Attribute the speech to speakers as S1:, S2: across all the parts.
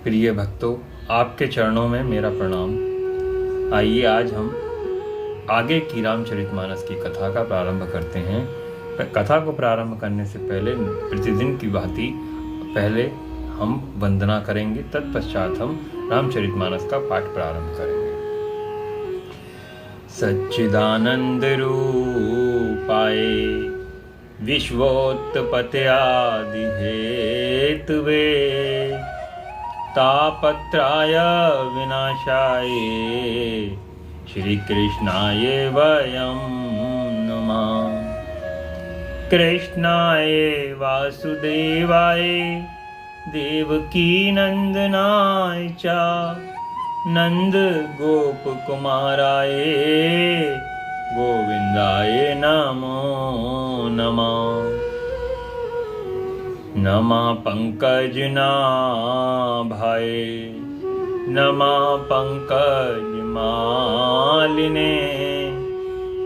S1: प्रिय भक्तों, आपके चरणों में मेरा प्रणाम। आइए आज हम आगे की रामचरितमानस की कथा का प्रारंभ करते हैं। कथा को प्रारंभ करने से पहले प्रतिदिन की भांति पहले हम वंदना करेंगे, तत्पश्चात हम रामचरितमानस का पाठ प्रारंभ करेंगे। सच्चिदानंद रूपाय विश्वोत्पत्त्यादि हेतवे तापत्राय विनाशाय श्री कृष्णाय वयं नमः। कृष्णाय वासुदेवाय देवकी नंदनाय च नंद गोप कुमाराय गोविंदाय नमो नमः। नमः पंकज नाभाय नमः पंकज मालिने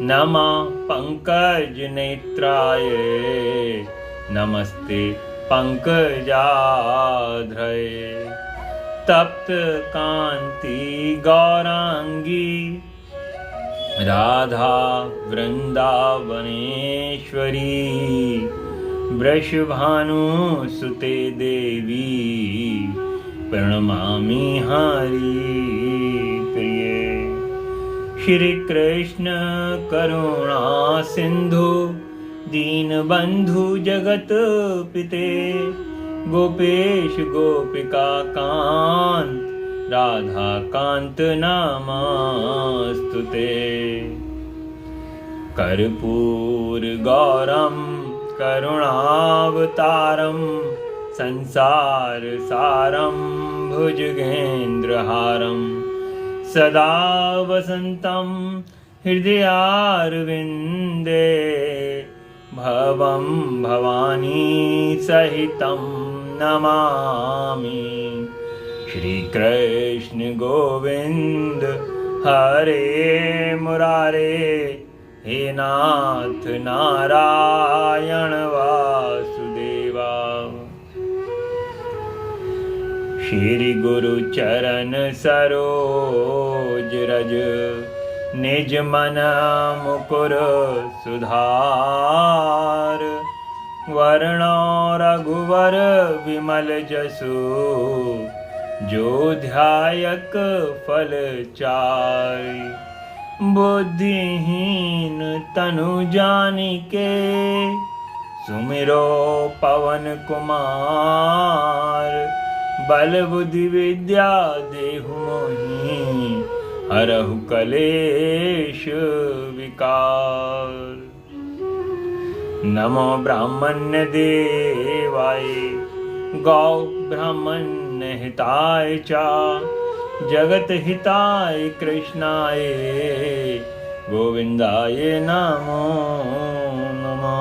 S1: नमः पंकज नेत्राय नमस्ते पंकजाध्रये। तप्त कांति गौरांगी राधा वृंदावनेश्वरी वृषभानुसुते देवी प्रणमामि हरि प्रिये। श्री कृष्ण करुणा सिंधु दीनबंधु जगत पिते गोपेश गोपिका कांत राधा कांत नमस्तुते। कर्पूर गौरम करुणावतारम संसार सारम भुजगेंद्रहारम सदा वसंतम हृदयारविंदे भवं भवानी सहितं नमामि। श्री कृष्ण गोविंद हरे मुरारे हे नाथ नारायण वासुदेवा। श्री गुरु चरण सरोज रज निज मन मुकुर सुधार वर्ण रघुवर विमल जसु जो ध्यायक फल चारि। बुद्धिहीन तनु जानिके सुमिरो पवन कुमार। बल बुद्धि विद्या देहु मोहि हरहु कलेश विकार। नमो ब्राह्मण्य देवाय गौ ब्राह्मण्य हिताय च जगत हिताय कृष्णाय गोविंदाय नमो नमः।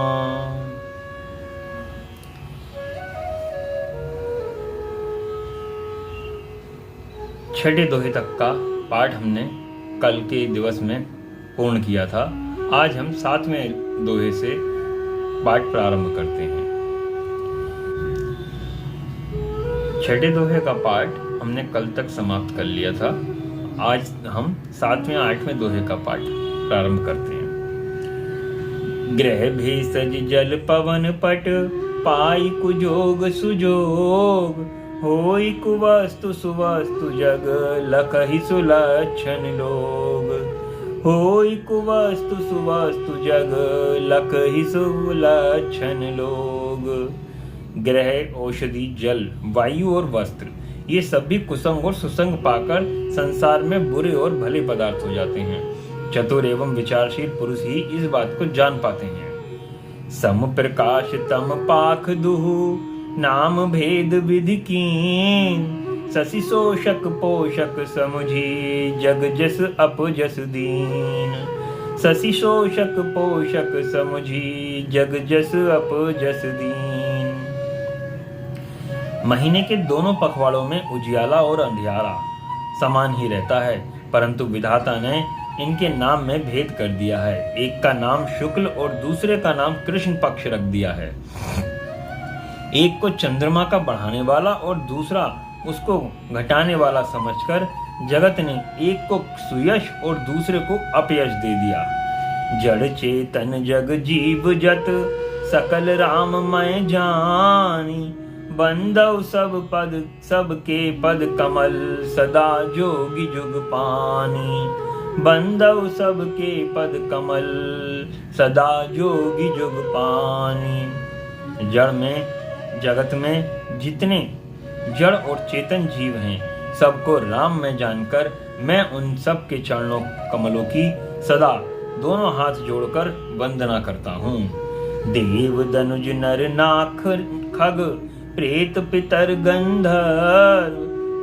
S1: छठे दोहे तक का पाठ हमने कल के दिवस में पूर्ण किया था। आज हम 7वें दोहे से पाठ प्रारंभ करते हैं। छठे दोहे का पाठ हमने कल तक समाप्त कर लिया था। आज हम 7वें 8वें दोहे का पाठ प्रारंभ करते हैं। ग्रह भेषज जल पवन पट पाई कुजोग सुजोग होई कुवस्तु सुवस्तु जग लखहि सुलक्षण लोग। होई कुवस्तु सुवस्तु जग लखहि सुलक्षण लोग। ग्रह, औषधि, जल, वायु और वस्त्र ये सभी कुसंग और सुसंग पाकर संसार में बुरे और भले पदार्थ हो जाते हैं। चतुर एवं विचारशील पुरुष ही इस बात को जान पाते हैं। सम प्रकाश तम पाख दुहु नाम भेद विधि कीन। शशि शोषक पोषक समुझी जग जस अप जस दीन। शशि शोषक पोषक समुझी जग जस अप जस दीन। महीने के दोनों पखवाड़ों में उजियाला और अंधियारा समान ही रहता है, परंतु विधाता ने इनके नाम में भेद कर दिया है। एक का नाम शुक्ल और दूसरे का नाम कृष्ण पक्ष रख दिया है। एक को चंद्रमा का बढ़ाने वाला और दूसरा उसको घटाने वाला समझकर जगत ने एक को सुयश और दूसरे को अपयश दे दिया। जड़ चेतन जग जीव जत सकल राममय जानी, बंदव सबके पद कमल सदा जोगी जुग पानी। बंदव सबके पद कमल सदा जोगी जुग पानी। जगत में जितने जड़ और चेतन जीव हैं, सबको राम में जानकर मैं उन सब के चरणों कमलों की सदा दोनों हाथ जोड़कर वंदना करता हूँ। देव दनुज नर नाख खग प्रेत पितर गंधर्व,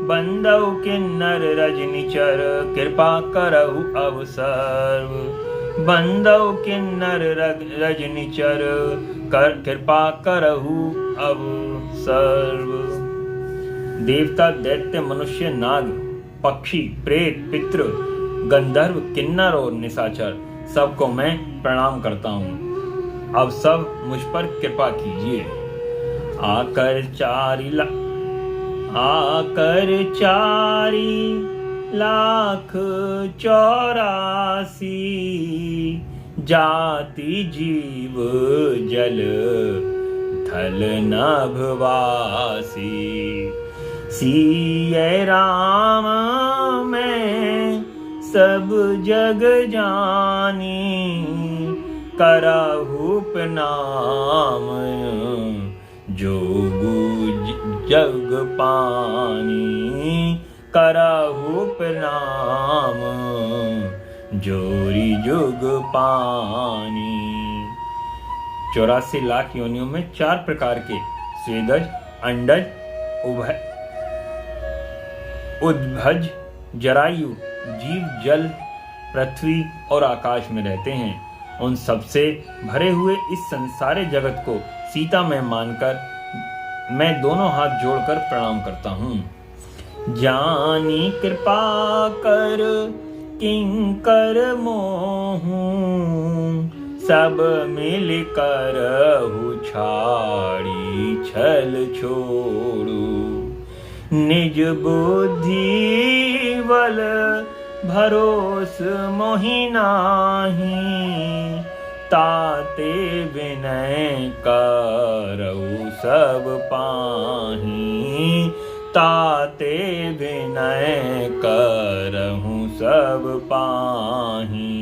S1: बंदव किन्नर रजनिचर कृपा करहु अवसर्व। बंदव किन्नर रजनिचर कृपा करहु अवसर्व। देवता, दैत्य, मनुष्य, नाग, पक्षी, प्रेत, पितृ, गंधर्व, किन्नर और निशाचर सबको मैं प्रणाम करता हूँ। अब सब मुझ पर कृपा कीजिए। आकर चारी लाख 84 जाति जीव जल थल नभवासी। सिय राम मैं सब जग जानी, करहु प्रणाम जोगु जग पानी। करहु प्रणाम जोरी जुग पानी। 84 लाख योनियों में 4 प्रकार के स्वेदज, अंडज, उद्भज, जरायु जीव जल, पृथ्वी और आकाश में रहते हैं। उन सबसे भरे हुए इस संसारे जगत को सीता में मानकर मैं दोनों हाथ जोड़कर प्रणाम करता हूँ। जानी कृपा कर किंकर मोहू, सब मिल कर छाड़ी छल छोड़ू। निज बुद्धि बल भरोस मोहि नाहि, ताते विनय करऊ सब पाहि। ताते विनय करहूँ सब पाहि।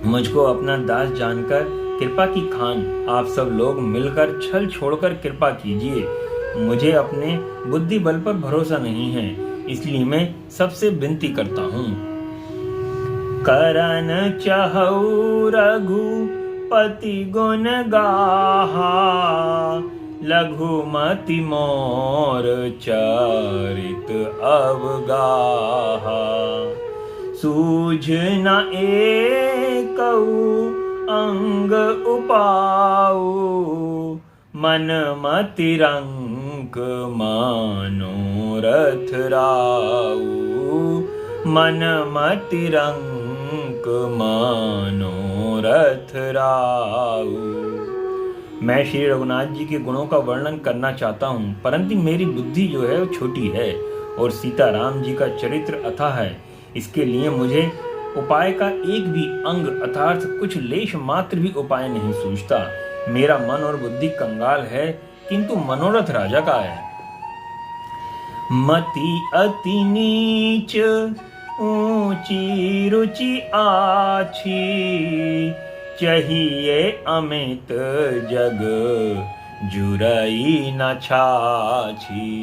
S1: मुझको अपना दास जानकर कृपा की खान आप सब लोग मिलकर छल छोड़कर कृपा कीजिए। मुझे अपने बुद्धि बल पर भरोसा नहीं है, इसलिए मैं सबसे विनती करता हूँ। करन चहु रघुपति गुण गाहा, लघुमति मोर चरित अवगाहा। सूझ न एकऊ अंग उपाऊ, मन मति रंक मनोरथ राऊ। मन मति रंक मनोरथ राऊ। मैं श्री रघुनाथ जी के गुणों का वर्णन करना चाहता हूँ, परंतु मेरी बुद्धि जो है वो छोटी है और सीताराम जी का चरित्र अथाह है। इसके लिए मुझे उपाय का एक भी अंग अर्थात कुछ लेश मात्र भी उपाय नहीं सूझता। मेरा मन और बुद्धि कंगाल है, किंतु मनोरथ राजा का है। मति अति नीच ऊंची रुचि आछी, चाहिए अमित जग जुरई न छाछी।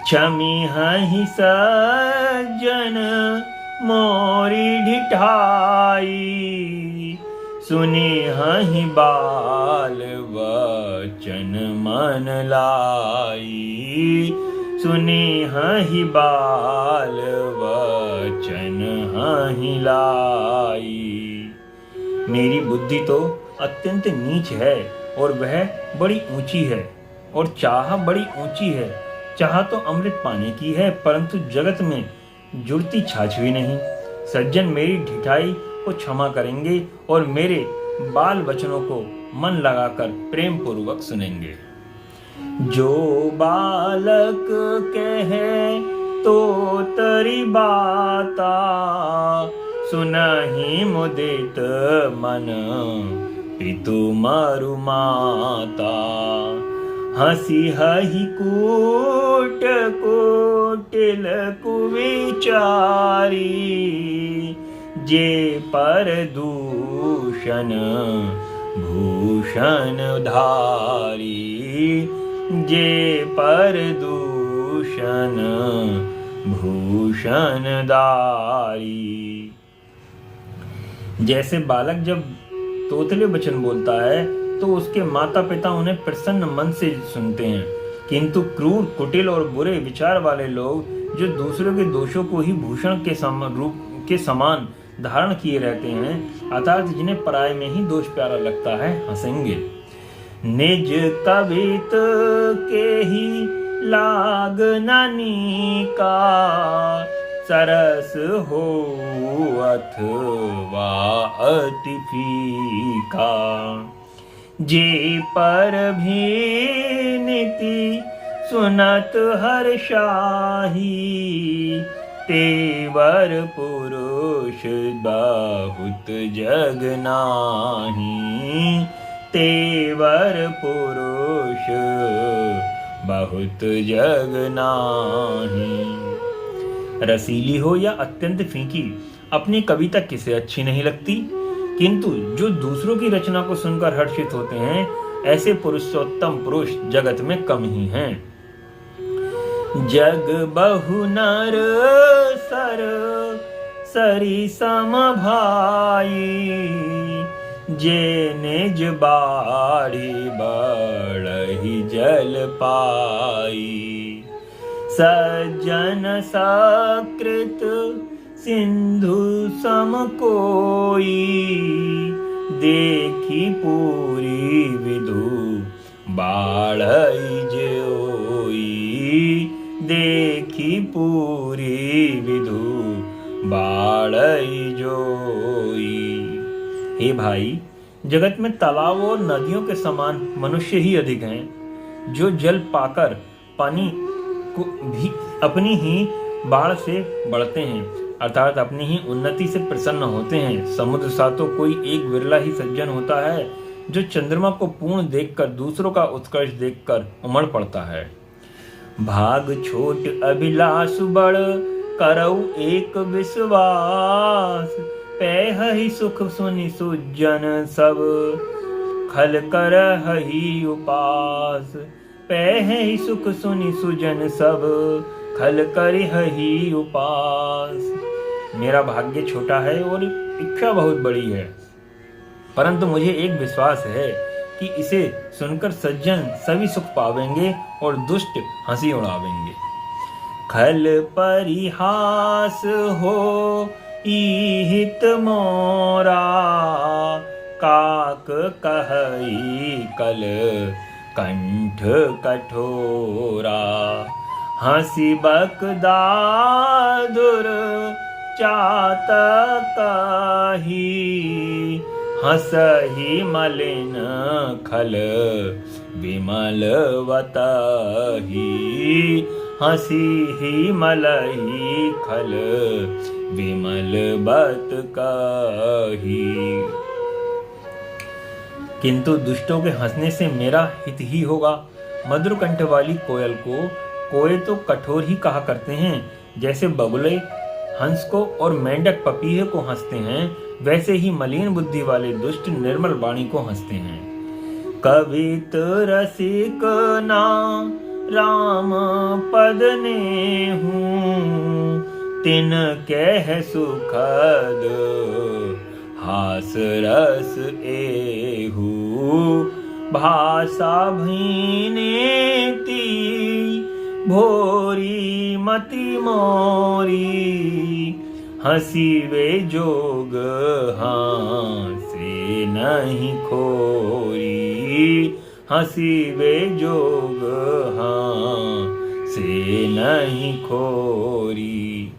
S1: क्षमी हहि सज्जन मोरी ढिठाई, सुने हहि बाल वचन मन लाई। सुने हहि बाल वचन हहि लाई। मेरी बुद्धि तो अत्यंत नीच है और वह बड़ी ऊंची है, और चाह बड़ी ऊंची है। चाह तो अमृत पाने की है, परंतु जगत में जुड़ती छाछ भी नहीं। सज्जन मेरी ढिठाई को क्षमा करेंगे और मेरे बाल वचनों को मन लगाकर प्रेम पूर्वक सुनेंगे। जो बालक कहे तो तरी बाता, सुनहि मुदित मन पितु मरु माता। हंसी हहि कूट कुटिल कुविचारी, जे पर दूषण भूषण धारी, जे पर दूषण भूषण धारी। जैसे बालक जब तोतले वचन बोलता है तो उसके माता पिता उन्हें प्रसन्न मन से सुनते हैं, किंतु क्रूर कुटिल और बुरे विचार वाले लोग जो दूसरों के दोषों को ही भूषण के समान धारण किए रहते हैं, अर्थात जिन्हें पराये में ही दोष प्यारा लगता है, हंसेंगे। निज कवित के ही लाग नानी का, सरस हो अथवा अति फीका। जे पर भी नीति सुनत हर्षाही, तेवर पुरुष बहुत जग नाही, तेवर पुरुष बहुत जग नाही। रसीली हो या अत्यंत फीकी, अपनी कविता किसे अच्छी नहीं लगती, किंतु जो दूसरों की रचना को सुनकर हर्षित होते हैं, ऐसे पुरुषोत्तम पुरुष जगत में कम ही हैं। जग बहु नर सर सरी सम भाई, जे निज बाड़ी बड़हि जल पाई। सज्जन सकृत सिंधु सम कोई, देखी पूरी विधु बाढ़ई जोई, देखी पूरी विधु बाढ़ई जोई। हे भाई, जगत में तालाब और नदियों के समान मनुष्य ही अधिक हैं, जो जल पाकर पानी को भी अपनी ही बाढ़ से बढ़ते हैं, अर्थात अपनी ही उन्नति से प्रसन्न होते हैं। समुद्र सा तो कोई एक विरला ही सज्जन होता है, जो चंद्रमा को पूर्ण देखकर दूसरों का उत्कर्ष देखकर उमड़ पड़ता है। भाग छोट अभिलाष बड़, करऊ एक विश्वास। पैहि सुख सुनि सुजन सब, खल करहि उपास। पैहि सुख सुनि सुजन सब, खल करहि उपास। मेरा भाग्य छोटा है और इच्छा बहुत बड़ी है, परंतु मुझे एक विश्वास है कि इसे सुनकर सज्जन सभी सुख पावेंगे और दुष्ट हंसी उड़ावेंगे। खल परिहास हो ईहित मोरा, काक कहई कल कंठ कठोरा। हंसी बकदादुर चातक ही, हंसहि मलिन खल विमल वतहि। हंसी मलहि खल विमल बत कही। किंतु दुष्टों के हंसने से मेरा हित ही होगा। मधुर कंठ वाली कोयल को कोए तो कठोर ही कहा करते हैं, जैसे बगुले हंस को और मेंढक पपीहे को हंसते हैं, वैसे ही मलिन बुद्धि वाले दुष्ट निर्मल वाणी को हंसते हैं। कवित रसिक ना राम पद ने हूँ, तिन कह सुखद हास रस एहू। भाषा भीनेती भोरी मति मोरी, हंसी वे जोग हासे नहीं खोरी। हंसी वे जोग हासे नहीं खोरी।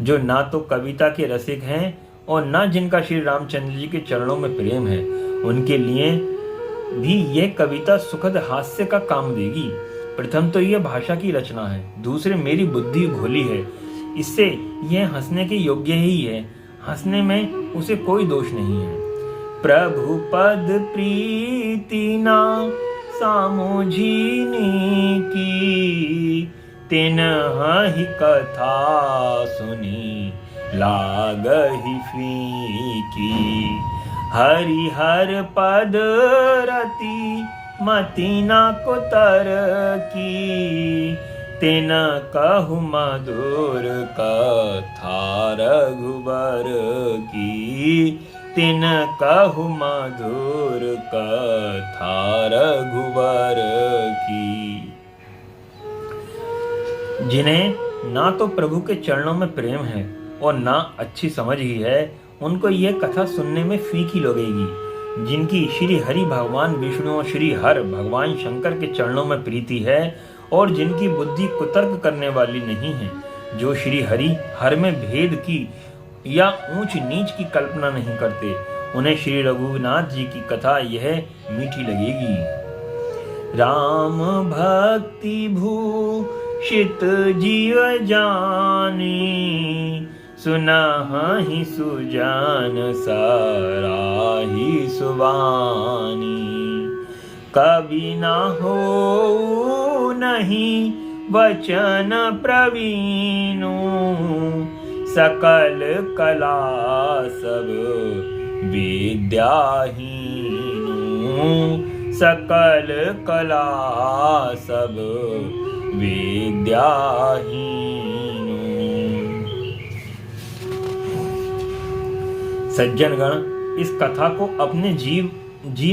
S1: जो ना तो कविता के रसिक हैं और ना जिनका श्री रामचंद्र जी के चरणों में प्रेम है, उनके लिए भी यह कविता सुखद हास्य का काम देगी। प्रथम तो यह भाषा की रचना है, दूसरे मेरी बुद्धि भोली है, इससे यह हंसने के योग्य ही है, हंसने में उसे कोई दोष नहीं है। प्रभु पद प्रीति ना सामुझीनी की, तिन ही कथा सुनी लागहि फीकी। हरिहर पद रति मति न कुतर की, तिन कहु मधुर कथा रघुबर की, तिन कहु मधुर कथा रघुबर की। जिन्हें ना तो प्रभु के चरणों में प्रेम है और ना अच्छी समझ ही है, उनको यह कथा सुनने में फीकी लगेगी। जिनकी श्री हरि भगवान विष्णु और श्री हर भगवान शंकर के चरणों में प्रीति है और जिनकी बुद्धि कुतर्क करने वाली नहीं है, जो श्री हरि हर में भेद की या ऊंच नीच की कल्पना नहीं करते, उन्हें श्री रघुनाथ जी की कथा यह मीठी लगेगी। राम भक्ति भूषित जीव जानी, सुनाहि सुजान सराहि सुबानी। कभी ना हो नहीं वचन प्रवीणु, सकल कला सब विद्याहीनु। सकल कला सब विद्याहीनु। सज्जनगण, इस कथा को अपने जी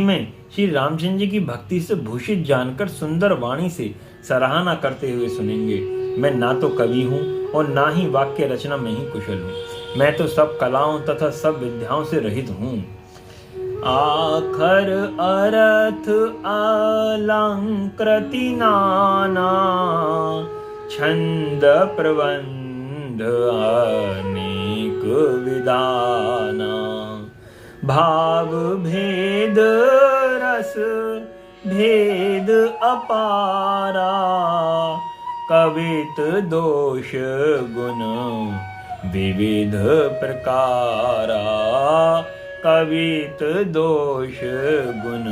S1: में श्री रामचंद्र जी की भक्ति से भूषित जानकर सुंदर वाणी से सराहना करते हुए सुनेंगे। मैं ना तो कवि हूँ और ना ही वाक्य रचना में ही कुशल हूँ। मैं तो सब कलाओं तथा सब विद्याओं से रहित हूँ। आखर अर्थ अलंकृति नाना, छंद प्रबंध अनेक विदाना। भाव भेद रस भेद अपारा, कवित दोष गुण विविध प्रकारा। कवित दोष गुण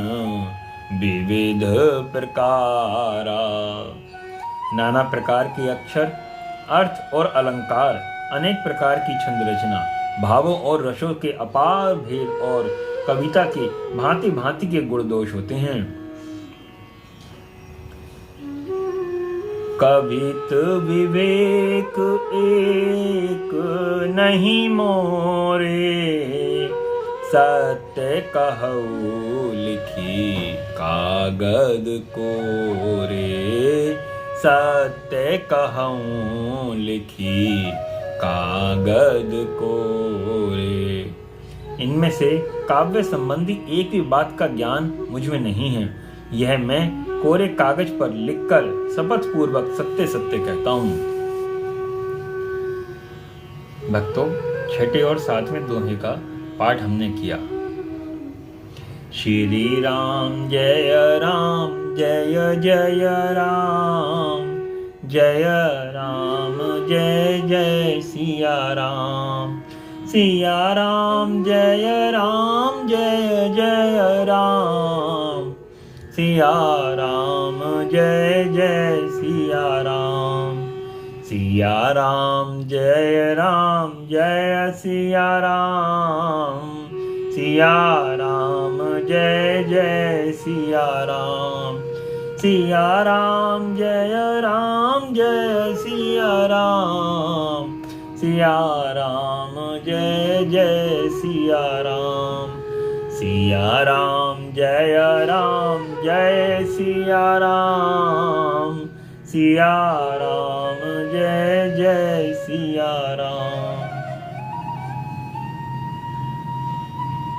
S1: विविध प्रकारा। नाना प्रकार के अक्षर, अर्थ और अलंकार, अनेक प्रकार की छंद रचना, भावों और रसों के अपार भेद और कविता के भांति भांति के गुण दोष होते हैं। कवित विवेक एक नहीं मोरे, सत्य कहूँ लिखी कागद कोरे। सत्य कहूँ लिखी कागद कोरे। इनमें से काव्य संबंधी एक भी बात का ज्ञान मुझ में नहीं है। यह मैं कोरे कागज पर लिखकर शपथ पूर्वक सत्य सत्य कहता हूँ। भक्तों, छठे और सातवें दोहे का पाठ हमने किया। श्री राम जय जय राम, जय राम जय जय सिया राम। सिया राम जय जय राम, सिया राम जय जय सिया राम। सिया राम जय सिया राम, सिया राम जय जय सिया राम। सिया राम जय सिया राम, सिया राम जय जय सिया राम। सिया राम जय सिया राम, सिया राम जय जय सिया राम।